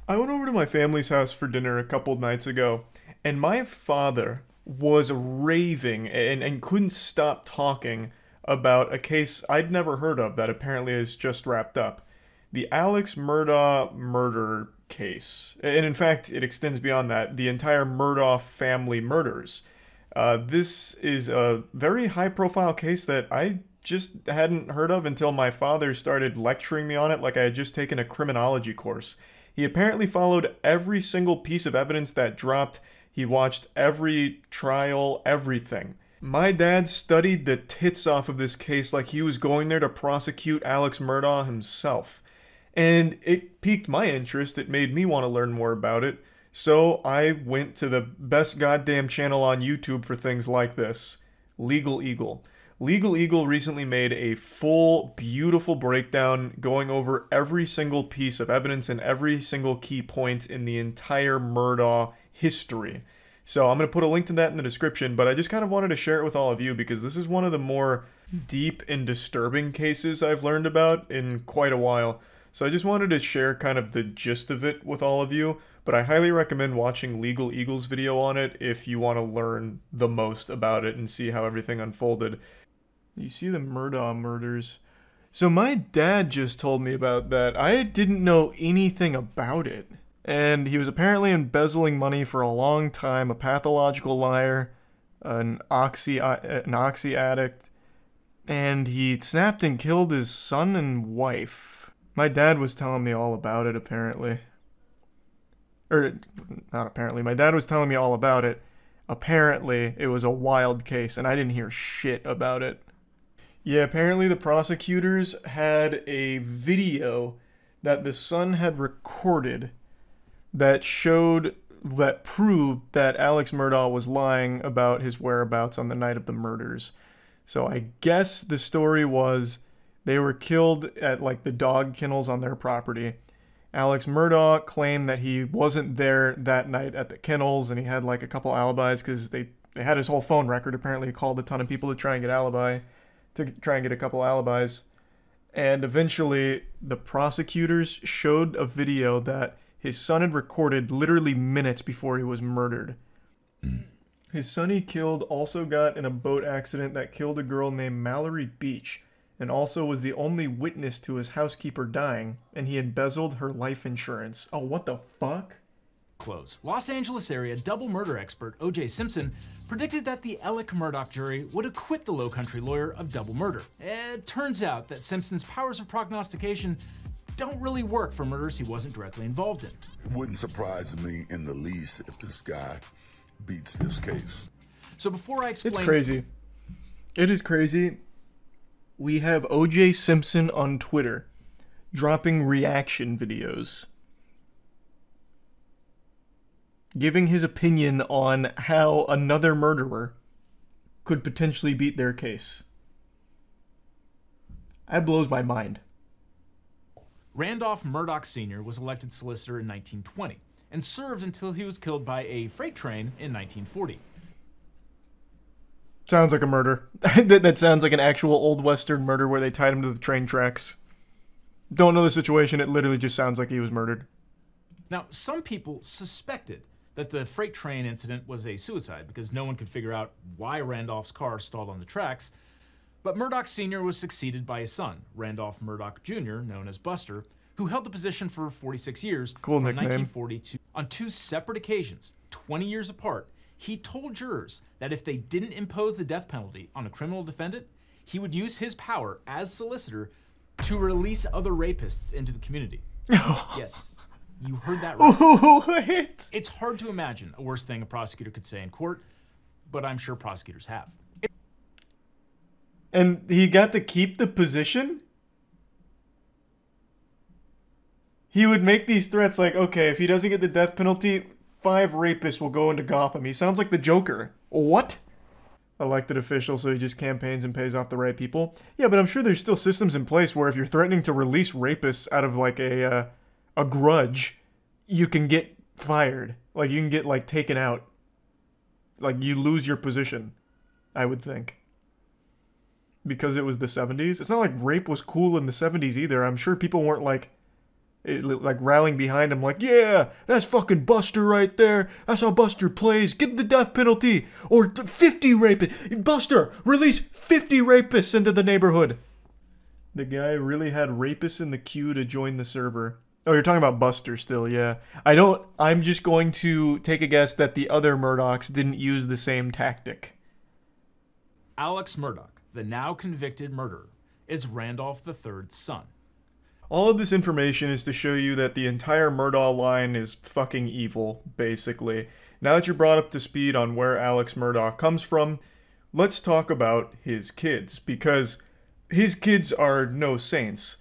I went over to my family's house for dinner a couple nights ago, and my father was raving and couldn't stop talking about a case I'd never heard of that apparently has just wrapped up. The Alex Murdaugh murder case. And in fact, it extends beyond that. The entire Murdaugh family murders. This is a very high profile case that I just hadn't heard of until my father started lecturing me on it like I had just taken a criminology course. He apparently followed every single piece of evidence that dropped. He watched every trial, everything. My dad studied the tits off of this case like he was going there to prosecute Alex Murdaugh himself. And it piqued my interest. It made me want to learn more about it. So I went to the best goddamn channel on YouTube for things like this, Legal Eagle. Legal Eagle recently made a full, beautiful breakdown going over every single piece of evidence and every single key point in the entire Murdaugh history. So I'm going to put a link to that in the description, but I just kind of wanted to share it with all of you because this is one of the more deep and disturbing cases I've learned about in quite a while. So I just wanted to share kind of the gist of it with all of you, but I highly recommend watching Legal Eagle's video on it if you want to learn the most about it and see how everything unfolded. You see the Murdaugh murders. So my dad just told me about that. I didn't know anything about it. And he was apparently embezzling money for a long time, a pathological liar, an oxy addict, and he snapped and killed his son and wife. My dad was telling me all about it, apparently. Or, not apparently, my dad was telling me all about it. Apparently, it was a wild case, and I didn't hear shit about it. Yeah, apparently the prosecutors had a video that the son had recorded that proved that Alex Murdaugh was lying about his whereabouts on the night of the murders. So I guess the story was they were killed at like the dog kennels on their property. Alex Murdaugh claimed that he wasn't there that night at the kennels, and he had like a couple alibis because they had his whole phone record. Apparently he called a ton of people to try and get a couple alibis. And eventually the prosecutors showed a video that his son had recorded literally minutes before he was murdered. His son he killed also got in a boat accident that killed a girl named Mallory Beach, and also was the only witness to his housekeeper dying, and he embezzled her life insurance. Oh, what the fuck? Close. Los Angeles area double murder expert O.J. Simpson predicted that the Alec Murdaugh jury would acquit the Low Country lawyer of double murder. It turns out that Simpson's powers of prognostication don't really work for murders he wasn't directly involved in. It wouldn't surprise me in the least if this guy beats this case. So before I explain... It's crazy. It is crazy. We have O.J. Simpson on Twitter dropping reaction videos, giving his opinion on how another murderer could potentially beat their case. That blows my mind. Randolph Murdaugh Sr. was elected solicitor in 1920 and served until he was killed by a freight train in 1940. Sounds like a murder. That sounds like an actual old western murder where they tied him to the train tracks. Don't know the situation, it literally just sounds like he was murdered. Now, some people suspected that the freight train incident was a suicide because no one could figure out why Randolph's car stalled on the tracks. But Murdaugh Sr. was succeeded by his son, Randolph Murdaugh Jr., known as Buster, who held the position for 46 years Cool from nickname. 1940 to... On two separate occasions, 20 years apart, he told jurors that if they didn't impose the death penalty on a criminal defendant, he would use his power as solicitor to release other rapists into the community. Yes, you heard that right. What? It's hard to imagine a worse thing a prosecutor could say in court, but I'm sure prosecutors have. And he got to keep the position? He would make these threats like, okay, if he doesn't get the death penalty, 5 rapists will go into Gotham. He sounds like the Joker. What? Elected official, so he just campaigns and pays off the right people. Yeah, but I'm sure there's still systems in place where if you're threatening to release rapists out of like a grudge, you can get fired. Like you can get like taken out. Like you lose your position, I would think. Because it was the 70s. It's not like rape was cool in the 70s either. I'm sure people weren't like like rallying behind him like, yeah, that's fucking Buster right there. That's how Buster plays. Get the death penalty. Or 50 rapists. Buster, release 50 rapists into the neighborhood. The guy really had rapists in the queue to join the server. Oh, you're talking about Buster still, yeah. I'm just going to take a guess that the other Murdochs didn't use the same tactic. Alex Murdaugh, the now convicted murderer, is Randolph III's son. All of this information is to show you that the entire Murdaugh line is fucking evil, basically. Now that you're brought up to speed on where Alex Murdaugh comes from, let's talk about his kids, because his kids are no saints.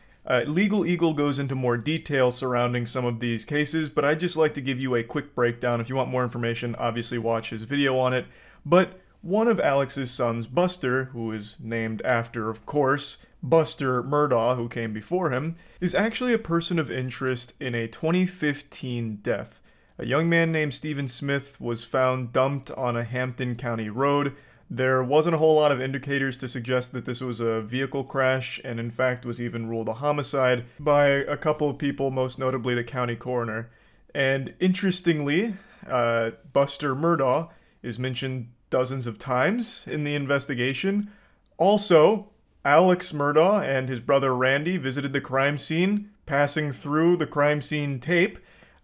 Legal Eagle goes into more detail surrounding some of these cases, but I'd just like to give you a quick breakdown. If you want more information, obviously watch his video on it. But one of Alex's sons, Buster, who is named after, of course, Buster Murdaugh, who came before him, is actually a person of interest in a 2015 death. A young man named Stephen Smith was found dumped on a Hampton County road. There wasn't a whole lot of indicators to suggest that this was a vehicle crash, and in fact was even ruled a homicide by a couple of people, most notably the county coroner. And interestingly, Buster Murdaugh is mentioned dozens of times in the investigation. Also, Alex Murdaugh and his brother Randy visited the crime scene, passing through the crime scene tape,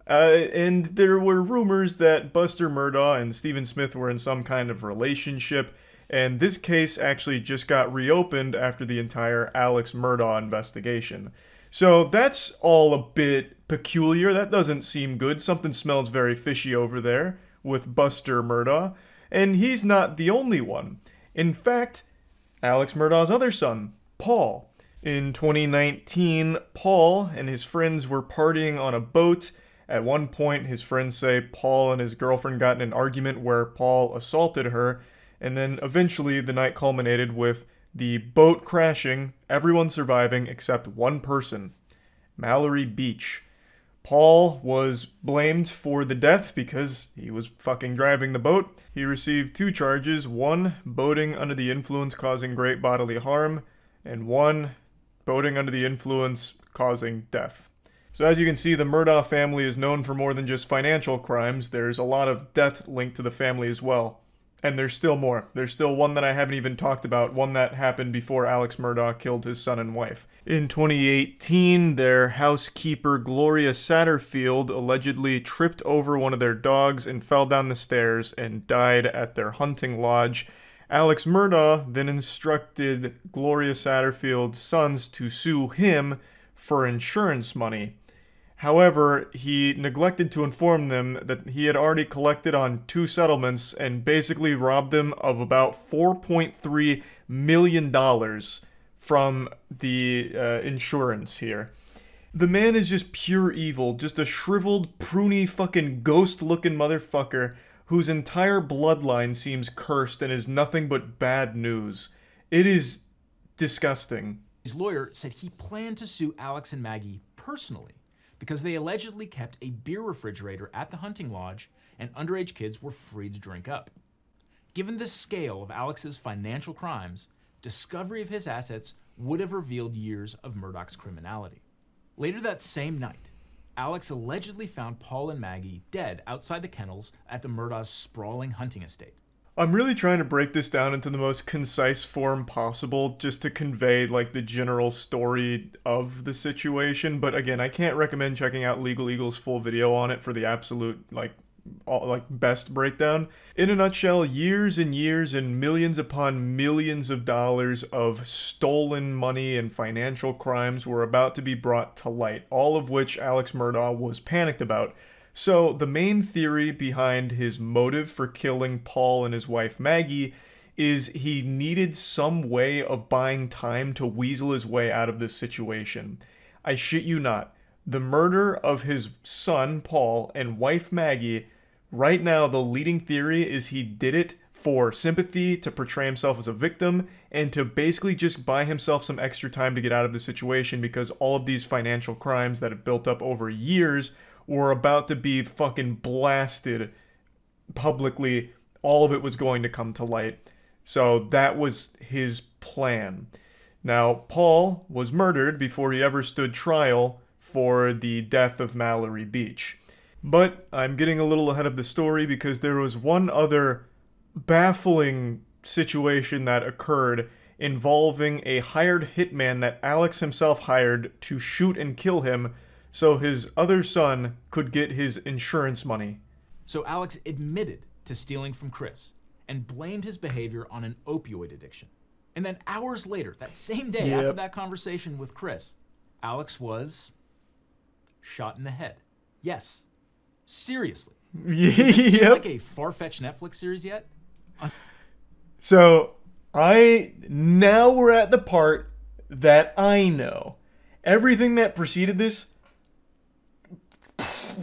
and there were rumors that Buster Murdaugh and Stephen Smith were in some kind of relationship, and this case actually just got reopened after the entire Alex Murdaugh investigation. So that's all a bit peculiar. That doesn't seem good. Something smells very fishy over there with Buster Murdaugh, and he's not the only one. In fact, Alex Murdaugh's other son, Paul. In 2019, Paul and his friends were partying on a boat. At one point, his friends say Paul and his girlfriend got in an argument where Paul assaulted her, and then eventually the night culminated with the boat crashing, everyone surviving except one person, Mallory Beach. Paul was blamed for the death because he was fucking driving the boat. He received 2 charges, 1 boating under the influence causing great bodily harm, and 1 boating under the influence causing death. So as you can see, the Murdaugh family is known for more than just financial crimes. There's a lot of death linked to the family as well. And there's still more. There's still one that I haven't even talked about, one that happened before Alex Murdaugh killed his son and wife. In 2018, their housekeeper Gloria Satterfield allegedly tripped over one of their dogs and fell down the stairs and died at their hunting lodge. Alex Murdaugh then instructed Gloria Satterfield's sons to sue him for insurance money. However, he neglected to inform them that he had already collected on 2 settlements and basically robbed them of about $4.3 million from the insurance here. The man is just pure evil, just a shriveled, pruny, fucking ghost-looking motherfucker whose entire bloodline seems cursed and is nothing but bad news. It is disgusting. His lawyer said he planned to sue Alex and Maggie personally, because they allegedly kept a beer refrigerator at the hunting lodge and underage kids were free to drink up. Given the scale of Alex's financial crimes, discovery of his assets would have revealed years of Murdaugh's criminality. Later that same night, Alex allegedly found Paul and Maggie dead outside the kennels at the Murdaugh's sprawling hunting estate. I'm really trying to break this down into the most concise form possible just to convey like the general story of the situation, but again, I can't recommend checking out Legal Eagle's full video on it for the absolute best breakdown. In a nutshell, years and years and millions upon millions of dollars of stolen money and financial crimes were about to be brought to light, all of which Alex Murdaugh was panicked about. So, the main theory behind his motive for killing Paul and his wife Maggie is he needed some way of buying time to weasel his way out of this situation. I shit you not. The murder of his son, Paul, and wife Maggie, right now the leading theory is he did it for sympathy, to portray himself as a victim, and to basically just buy himself some extra time to get out of the situation because all of these financial crimes that have built up over years were about to be fucking blasted publicly. All of it was going to come to light. So that was his plan. Now, Paul was murdered before he ever stood trial for the death of Mallory Beach. But I'm getting a little ahead of the story because there was one other baffling situation that occurred involving a hired hitman that Alex himself hired to shoot and kill him so his other son could get his insurance money. So Alex admitted to stealing from Chris and blamed his behavior on an opioid addiction. And then hours later, that same day after that conversation with Chris, Alex was shot in the head. Yes. Seriously. Does this seem like a far-fetched Netflix series yet? So, now we're at the part that I know. Everything that preceded this,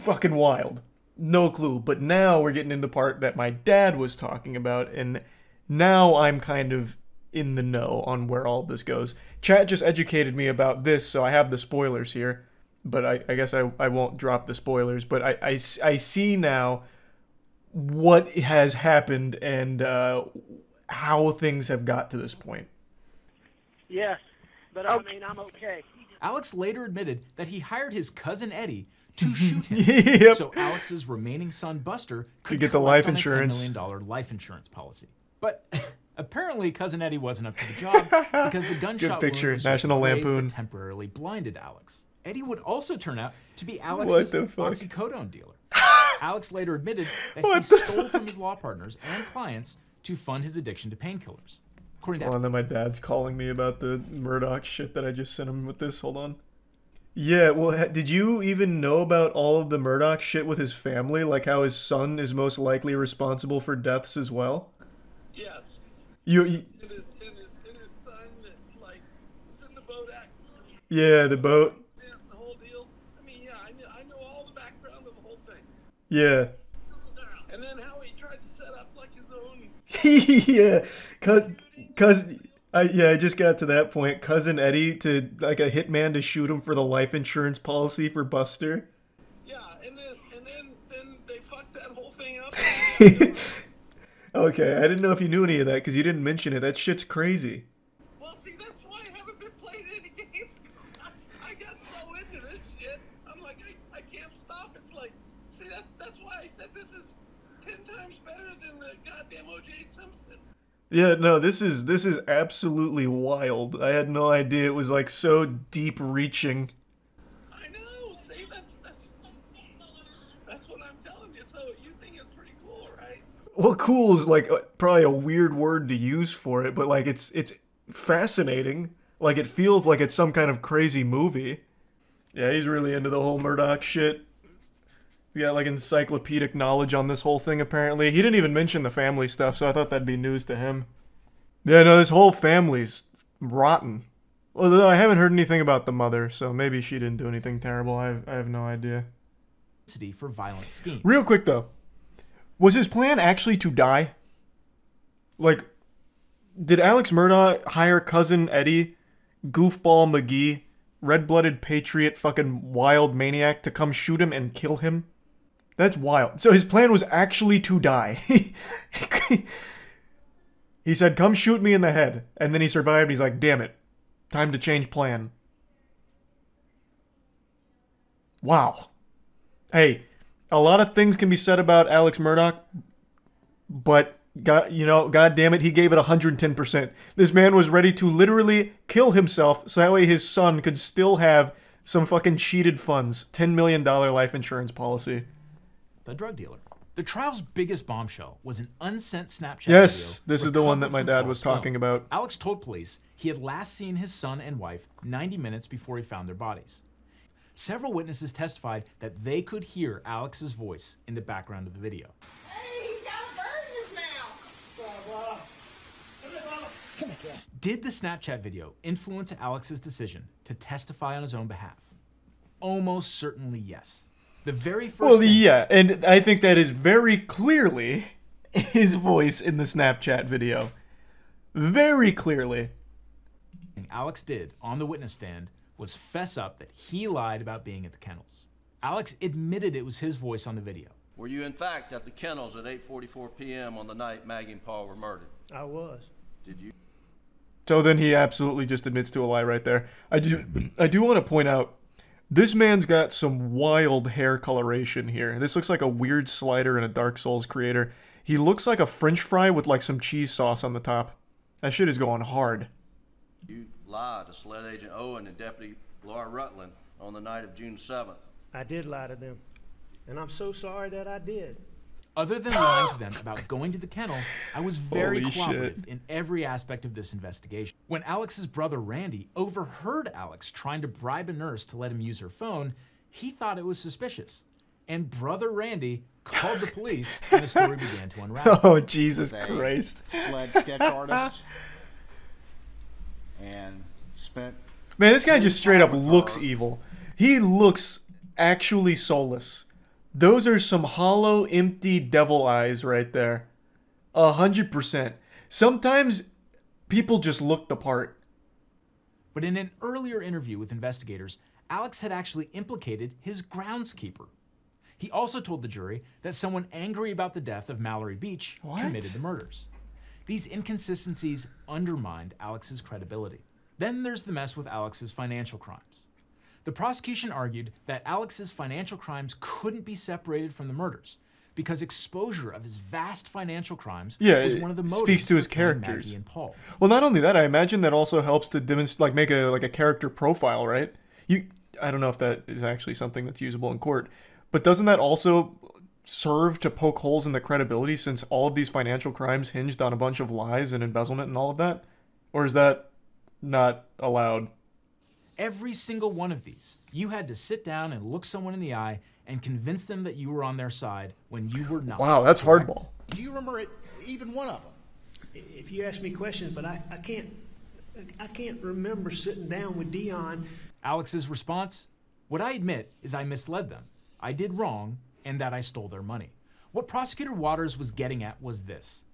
fucking wild. No clue. But now we're getting into the part that my dad was talking about, and now I'm kind of in the know on where all this goes. Chat just educated me about this, so I have the spoilers here. But I guess I won't drop the spoilers. But I see now what has happened and how things have got to this point. Yes, but I mean, I'm okay. Alex later admitted that he hired his cousin Eddie to shoot him. So Alex's remaining son Buster could get the life insurance. $10 million life insurance policy. But apparently cousin Eddie wasn't up to the job because the gunshot wound was National just a Lampoon that temporarily blinded Alex. Eddie would also turn out to be Alex's oxycodone dealer. Alex later admitted that he stole from his law partners and clients to fund his addiction to painkillers. According to Hold on, then my dad's calling me about the Murdoch shit that I just sent him with this. Hold on. Yeah, well, did you even know about all of the Murdoch shit with his family? Like how his son is most likely responsible for deaths as well? Yes. You and his son that, like, was in the boat accident. Yeah, the boat. Yeah, the whole deal. I mean, yeah, I know all the background of the whole thing. Yeah. And then how he tried to set up, like, his own... Yeah, I just got to that point. Cousin Eddie to, like, a hitman to shoot him for the life insurance policy for Buster. Yeah, and then they fucked that whole thing up. Okay, I didn't know if you knew any of that because you didn't mention it. That shit's crazy. Well, see, that's why I haven't been playing any games. I got so into this shit. I'm like, I can't stop. It's like, see, that's why I said this is 10 times better than the goddamn O.J. Simpson. Yeah, no, this is absolutely wild. I had no idea it was like so deep reaching. I know. See, that's what I'm telling you. So you think it's pretty cool, right? Well, cool is like probably a weird word to use for it, but like it's fascinating. Like it feels like it's some kind of crazy movie. Yeah, he's really into the whole Murdoch shit. He got like encyclopedic knowledge on this whole thing apparently. He didn't even mention the family stuff, so I thought that'd be news to him. Yeah, no, this whole family's rotten. Although I haven't heard anything about the mother, so maybe she didn't do anything terrible. I have no idea. For violent schemes. Real quick though, was his plan actually to die? Like, did Alex Murdoch hire cousin Eddie, goofball McGee, red-blooded patriot, fucking wild maniac to come shoot him and kill him? That's wild. So his plan was actually to die. He said, come shoot me in the head. And then he survived. He's like, damn it. Time to change plan. Wow. Hey, a lot of things can be said about Alex Murdoch, but God damn it, he gave it 110%. This man was ready to literally kill himself so that way his son could still have some fucking cheated funds. $10 million life insurance policy. The drug dealer. The trial's biggest bombshell was an unsent Snapchat Yes, video this is the one that my recovered dad from was Paul's talking phone. about. Alex told police he had last seen his son and wife 90 minutes before he found their bodies. Several witnesses testified that they could hear Alex's voice in the background of the video. Hey, he's got a bird in his mouth. Come here. Did the Snapchat video influence Alex's decision to testify on his own behalf? Almost certainly yes. The very first Well, thing yeah, and I think that is very clearly his voice in the Snapchat video. Very clearly. Alex did on the witness stand was fess up that he lied about being at the kennels. Alex admitted it was his voice on the video. Were you in fact at the kennels at 8:44 p.m. on the night Maggie and Paul were murdered? I was. Did you? So then he absolutely just admits to a lie right there. I do want to point out, This man's got some wild hair coloration here. This looks like a weird slider in a Dark Souls creator. He looks like a French fry with like some cheese sauce on the top. That shit is going hard. You lied to Sled Agent Owen and Deputy Laura Rutland on the night of June 7th. I did lie to them, and I'm so sorry that I did. Other than lying to them about going to the kennel, I was very Holy cooperative shit. in every aspect of this investigation. When Alex's brother Randy overheard Alex trying to bribe a nurse to let him use her phone, he thought it was suspicious. And brother Randy called the police, and the story began to unravel. Oh, Jesus Christ. Sled sketch artist and spent Man, this guy just straight up looks evil. He looks actually soulless. Those are some hollow, empty devil eyes right there. 100%. Sometimes people just look the part. But in an earlier interview with investigators, Alex had actually implicated his groundskeeper. He also told the jury that someone angry about the death of Mallory Beach committed the murders. These inconsistencies undermined Alex's credibility. Then there's the mess with Alex's financial crimes. The prosecution argued that Alex's financial crimes couldn't be separated from the murders because exposure of his vast financial crimes was one of the motives speaks to his for killing characters. Maggie and Paul. Well, not only that, I imagine that also helps to demonstrate, like, make a character profile, right? I don't know if that is actually something that's usable in court, but doesn't that also serve to poke holes in the credibility since all of these financial crimes hinged on a bunch of lies and embezzlement and all of that? Or is that not allowed? Every single one of these, you had to sit down and look someone in the eye and convince them that you were on their side when you were not. Wow, that's hardball. Do you remember even one of them? If you ask me questions, but I can't remember sitting down with Dion. Alex's response? What I admit is I misled them. I did wrong, and that I stole their money. What Prosecutor Waters was getting at was this.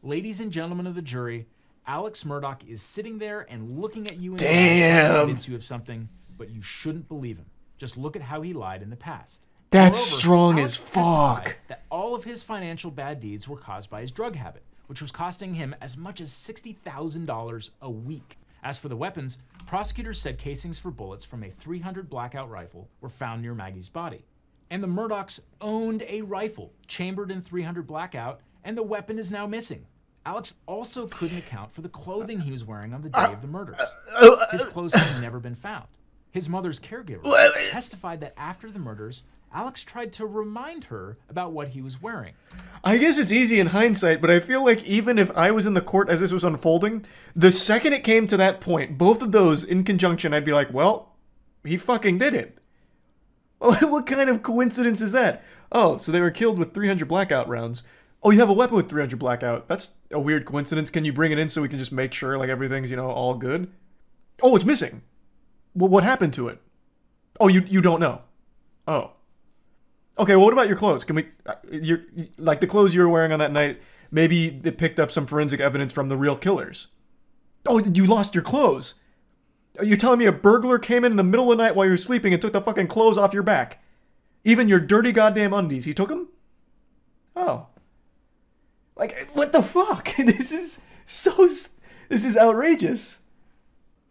Ladies and gentlemen of the jury, Alex Murdaugh is sitting there and looking at you in the eye, convince you of something, but you shouldn't believe him. Just look at how he lied in the past. That's Moreover, strong Alex as fuck. testified that all of his financial bad deeds were caused by his drug habit, which was costing him as much as $60,000 a week. As for the weapons, prosecutors said casings for bullets from a .300 Blackout rifle were found near Maggie's body. And the Murdaughs owned a rifle chambered in .300 Blackout, and the weapon is now missing. Alex also couldn't account for the clothing he was wearing on the day of the murders. His clothes had never been found. His mother's caregiver testified that after the murders, Alex tried to remind her about what he was wearing. I guess it's easy in hindsight, but I feel like even if I was in the court as this was unfolding, the second it came to that point, both of those in conjunction, I'd be like, well, he fucking did it. What kind of coincidence is that? Oh, so they were killed with .300 Blackout rounds. Oh, you have a weapon with .300 Blackout. That's a weird coincidence. Can you bring it in so we can just make sure like everything's, you know, all good? Oh, it's missing. Well, what happened to it? Oh, you don't know. Oh. Okay, well, what about your clothes? Can we, like the clothes you were wearing on that night, maybe they picked up some forensic evidence from the real killers. Oh, you lost your clothes. Are you telling me a burglar came in the middle of the night while you were sleeping and took the fucking clothes off your back? Even your dirty goddamn undies, he took them? Oh. Like, what the fuck? This is outrageous.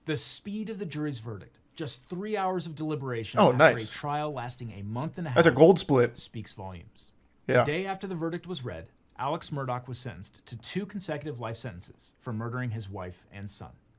The speed of the jury's verdict, just 3 hours of deliberation Oh, after nice. a trial lasting a month and a half, That's a gold split. speaks volumes. Yeah. The day after the verdict was read, Alex Murdaugh was sentenced to 2 consecutive life sentences for murdering his wife and son.